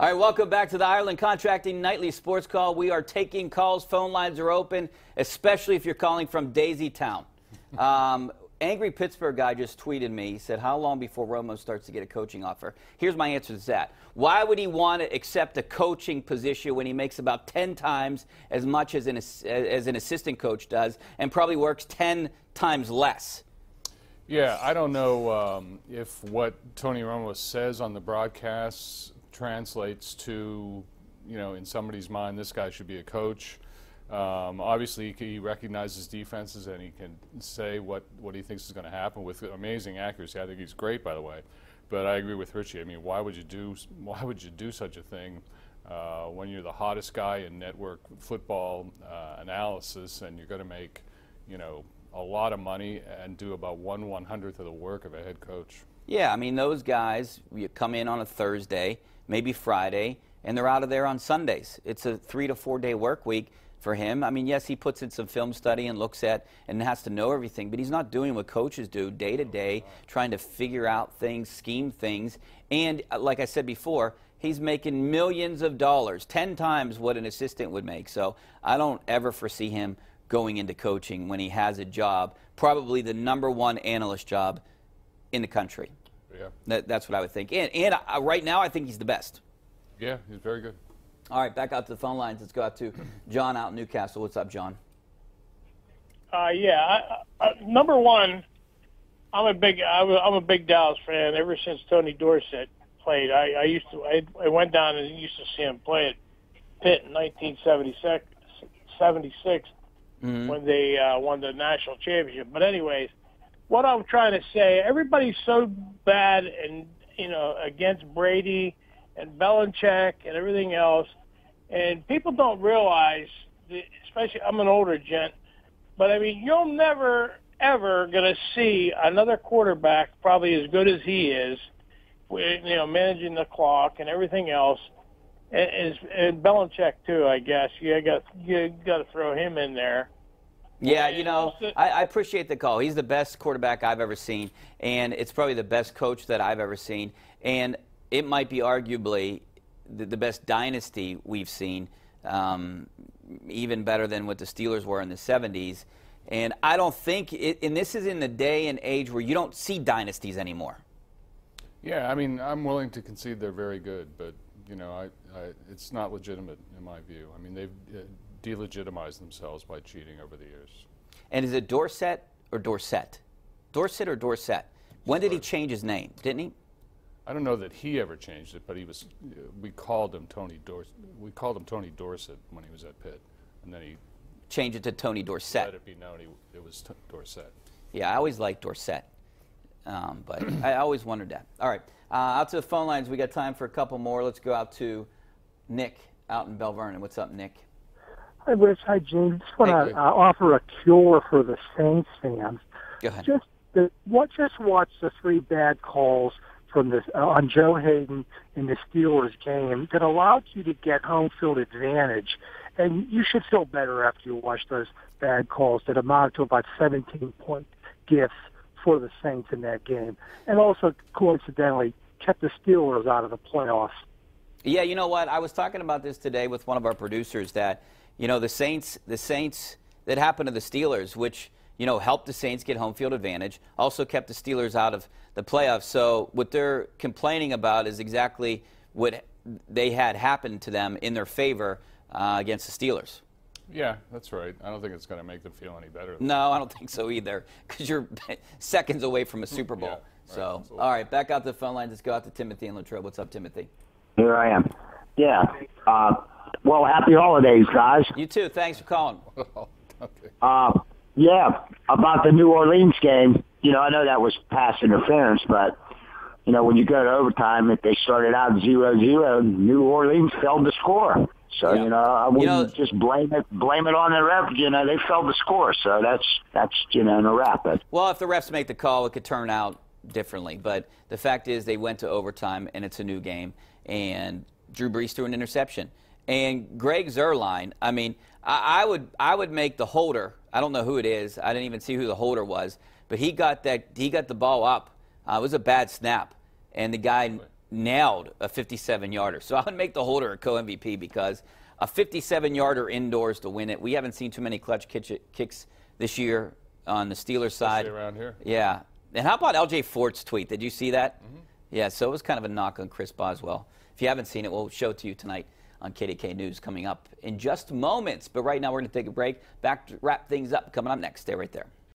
All right, welcome back to the Ireland Contracting Nightly Sports Call. We are taking calls. Phone lines are open, especially if you're calling from Daisy Town. Angry Pittsburgh guy just tweeted me. He said, how long before Romo starts to get a coaching offer? Here's my answer to that. Why would he want to accept a coaching position when he makes about 10 times as much as an assistant coach does and probably works 10 times less? Yeah, I don't know if what Tony Romo says on the broadcasts translates to, in somebody's mind, this guy should be a coach. Obviously, he recognizes defenses and he can say what he thinks is going to happen with amazing accuracy. I think he's great, by the way. But I agree with Richie. I mean, why would you do such a thing when you're the hottest guy in network football analysis and you're going to make, a lot of money and do about 1/100th of the work of a head coach? Yeah, I mean, those guys, you come in on a Thursday, maybe Friday, and they're out of there on Sundays. It's a 3 to 4 day work week for him. I mean, yes, he puts in some film study and looks at and has to know everything, but he's not doing what coaches do day to day, trying to figure out things, scheme things. And like I said before, he's making millions of dollars, 10 times what an assistant would make. So I don't ever foresee him going into coaching when he has a job, probably the #1 analyst job in the country. Yeah. That's what I would think. And right now, I think he's the best. Yeah, he's very good. All right, back out to the phone lines. Let's go out to John out in Newcastle. What's up, John? Number one, I'm a big Dallas fan ever since Tony Dorsett played. I went down and used to see him play at Pitt in 1976 when they won the national championship. But anyways, what I'm trying to say, everybody's so bad and against Brady and Belichick and everything else, and people don't realize, especially I'm an older gent, but I mean, you're never ever going to see another quarterback probably as good as he is, managing the clock and everything else, and Belichick too. I guess you got to throw him in there. Yeah, I appreciate the call. He's the best quarterback I've ever seen, and it's probably the best coach that I've ever seen, and it might be arguably the best dynasty we've seen, even better than what the Steelers were in the 70s. And I don't think and this is in the day and age where you don't see dynasties anymore. Yeah, I mean, I'm willing to concede they're very good, but, it's not legitimate in my view. I mean, they've delegitimized themselves by cheating over the years. And is it Dorsett or Dorsett? Dorsett or Dorsett? When did he change his name? Didn't he? I don't know that he ever changed it, but he was. We called him Tony Dorsett. We called him Tony Dorsett when he was at Pitt, and then he changed it to Tony Dorsett. Let it be known it was Dorsett. Yeah, I always liked Dorsett, but I always wondered that. All right, out to the phone lines. We got time for a couple more. Let's go out to Nick out in Bell Vernon. What's up, Nick? Hi, Rich. Hi, Gene. Just want to offer a cure for the Saints fans. Go ahead. Just watch the 3 bad calls from this on Joe Hayden in the Steelers game that allowed you to get home field advantage, and you should feel better after you watch those bad calls that amount to about 17-point gifts for the Saints in that game, and also coincidentally kept the Steelers out of the playoffs. Yeah, you know what? I was talking about this today with one of our producers that, the Saints that happened to the Steelers, which, helped the Saints get home field advantage, also kept the Steelers out of the playoffs. So what they're complaining about is exactly what they had happened to them in their favor against the Steelers. Yeah, that's right. I don't think it's going to make them feel any better. No, I don't think so either, because you're seconds away from a Super Bowl. Yeah, so, right, all right, back out to the phone lines. Let's go out to Timothy in Latrobe. What's up, Timothy? Here I am. Yeah. Well, happy holidays, guys. You too. Thanks for calling. Okay. Yeah, about the New Orleans game, I know that was pass interference, but, when you go to overtime, if they started out 0-0, New Orleans failed to score. So, I wouldn't just blame it on the ref. They failed to score. So that's no wrap. Well, if the refs make the call, it could turn out differently. But the fact is they went to overtime, and it's a new game, and Drew Brees threw an interception. And Greg Zuerlein, I mean, I would make the holder. I don't know who it is. I didn't even see who the holder was, but he got the ball up. It was a bad snap, and the guy nailed a 57-yarder. So I would make the Holder a co-MVP because a 57-yarder indoors to win it. We haven't seen too many clutch kicks this year on the Steelers side. Especially around here. Yeah. And how about L.J. Fort's tweet? Did you see that? Mm-hmm. Yeah, so it was kind of a knock on Chris Boswell. If you haven't seen it, we'll show it to you tonight on KDK News coming up in just moments. But right now we're going to take a break. Back to wrap things up coming up next. Stay right there.